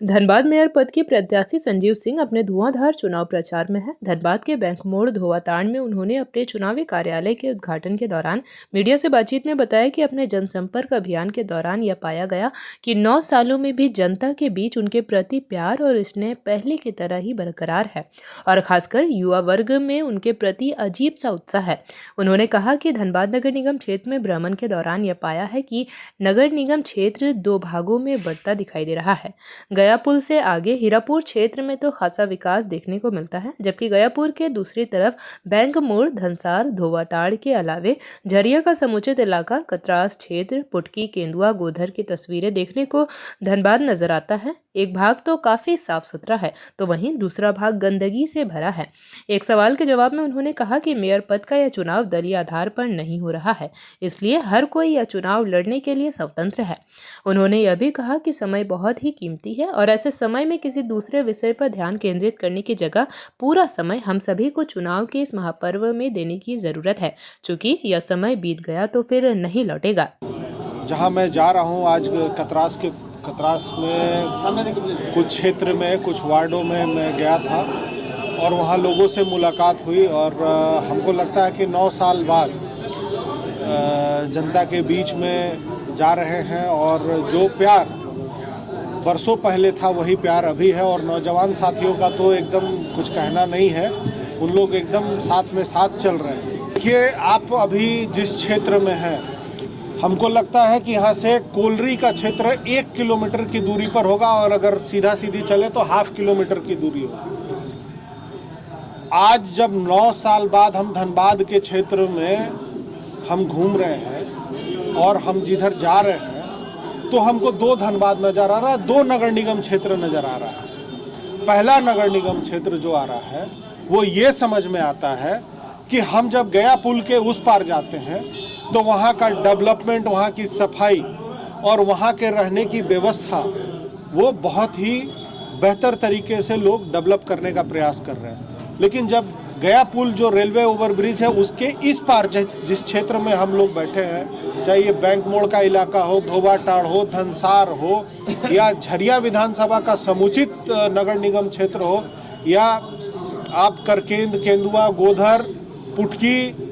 Dhanbad mayor पद के प्रत्याशी संजीव सिंह अपने धुआंधार चुनाव प्रचार में हैं। धनबाद के बैंक मोड़ धोवाताड़ में उन्होंने अपने चुनावी कार्यालय के उद्घाटन के दौरान मीडिया से बातचीत में बताया कि अपने जनसंपर्क अभियान के दौरान यह पाया गया कि 9 सालों में भी जनता के बीच उनके प्रति प्यार और स्नेह पहले की तरह ही बरकरार है और खासकर युवा वर्ग में उनके प्रति अजीब सा उत्साह है। उन्होंने कहा कि धनबाद नगर निगम क्षेत्र में भ्रमण के दौरान यह पाया है कि नगर निगम क्षेत्र 2 भागों में बढ़ता दिखाई दे रहा है। गया पुल से आगे हीरापुर क्षेत्र में तो खासा विकास देखने को मिलता है, जबकि गयापुर के दूसरी तरफ बैंक मोड़, धनसार, धोवाताड़ के अलावे झरिया का समुचित इलाका, कतरास क्षेत्र, पुटकी, केंदुआ, गोधर की तस्वीरें देखने को धनबाद नजर आता है। एक भाग तो काफी साफ सुथरा है तो वहीं दूसरा भाग गंदगी से भरा है। एक सवाल के जवाब में उन्होंने कहा कि मेयर पद का यह चुनाव दलीय आधार पर नहीं हो रहा है, इसलिए हर कोई यह चुनाव लड़ने के लिए स्वतंत्र है। उन्होंने यह भी कहा कि समय बहुत ही कीमती है और ऐसे समय में किसी दूसरे विषय पर ध्यान केंद्रित करने की जगह पूरा समय हम सभी को चुनाव के इस महापर्व में देने की जरूरत है, क्योंकि यह समय बीत गया तो फिर नहीं लौटेगा। जहां मैं जा रहा हूं आज कतरास में कुछ क्षेत्र में कुछ वार्डों में मैं गया था और वहां लोगों से मुलाकात हुई और हमको लगता है कि 9 साल बाद जनता के बीच में जा रहे हैं और जो प्यार बरसों पहले था वही प्यार अभी है और नौजवान साथियों का तो एकदम कुछ कहना नहीं है, उन लोग एकदम साथ में साथ चल रहे हैं। देखिए, आप अभी जिस क्षेत्र में हैं, हमको लगता है कि यहाँ से कोलरी का क्षेत्र 1 किलोमीटर की दूरी पर होगा और अगर सीधा सीधी चले तो ½ किलोमीटर की दूरी होगी। आज जब 9 साल बाद हम धनबाद के क्षेत्र में हम घूम रहे हैं और हम जिधर जा रहे हैं तो हमको 2 धनबाद नज़र आ रहा है, 2 नगर निगम क्षेत्र नज़र आ रहा है। पहला नगर निगम क्षेत्र जो आ रहा है वो ये समझ में आता है कि हम जब गया पुल के उस पार जाते हैं तो वहाँ का डेवलपमेंट, वहाँ की सफाई और वहाँ के रहने की व्यवस्था वो बहुत ही बेहतर तरीके से लोग डेवलप करने का प्रयास कर रहे हैं। लेकिन जब गया पुल जो रेलवे ओवरब्रिज है उसके इस पार जिस क्षेत्र में हम लोग बैठे हैं, चाहे ये बैंक मोड़ का इलाका हो, धोवाताड़ हो, धनसार हो या झरिया विधानसभा का समुचित नगर निगम क्षेत्र हो या आप करकेंद, केंदुआ, गोधर, पुटकी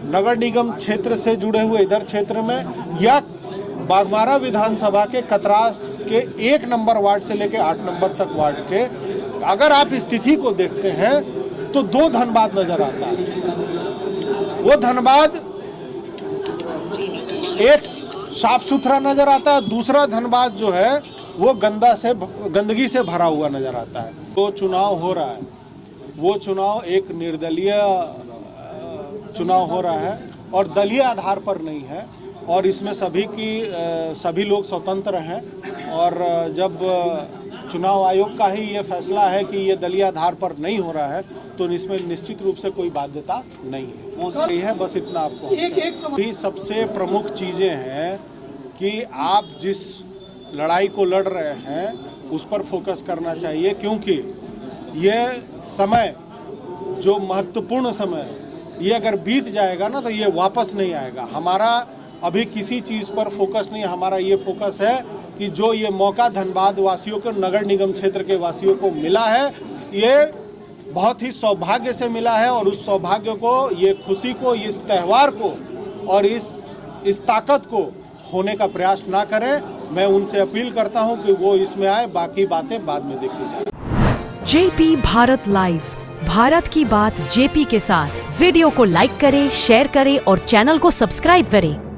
नगर निगम क्षेत्र से जुड़े हुए इधर क्षेत्र में या बागमारा विधानसभा के कतरास के 1 नंबर वार्ड से लेकर 8 नंबर तक वार्ड के अगर आप स्थिति को देखते हैं तो 2 धनबाद नजर आता है। वो धनबाद एक साफ सुथरा नजर आता है, दूसरा धनबाद जो है वो गंदगी से भरा हुआ नजर आता है। तो चुनाव हो रहा है, वो चुनाव एक निर्दलीय चुनाव हो रहा है और दलीय आधार पर नहीं है और इसमें सभी लोग स्वतंत्र हैं और जब चुनाव आयोग का ही ये फैसला है कि ये दलीय आधार पर नहीं हो रहा है तो इसमें निश्चित रूप से कोई बाध्यता नहीं है। है बस इतना आपको भी सबसे प्रमुख चीज़ें हैं कि आप जिस लड़ाई को लड़ रहे हैं उस पर फोकस करना चाहिए, क्योंकि ये समय जो महत्वपूर्ण समय है ये अगर बीत जाएगा ना तो ये वापस नहीं आएगा। हमारा अभी किसी चीज़ पर फोकस नहीं, हमारा ये फोकस है कि जो ये मौका धनबाद वासियों को, नगर निगम क्षेत्र के वासियों को मिला है, ये बहुत ही सौभाग्य से मिला है और उस सौभाग्य को, ये खुशी को, इस त्यौहार को और इस ताकत को खोने का प्रयास ना करें। मैं उनसे अपील करता हूं कि वो इसमें आए, बाकी बातें बाद में देखी जाए। जेपी भारत लाइव, भारत की बात जेपी के साथ। वीडियो को लाइक करें, शेयर करें और चैनल को सब्सक्राइब करें।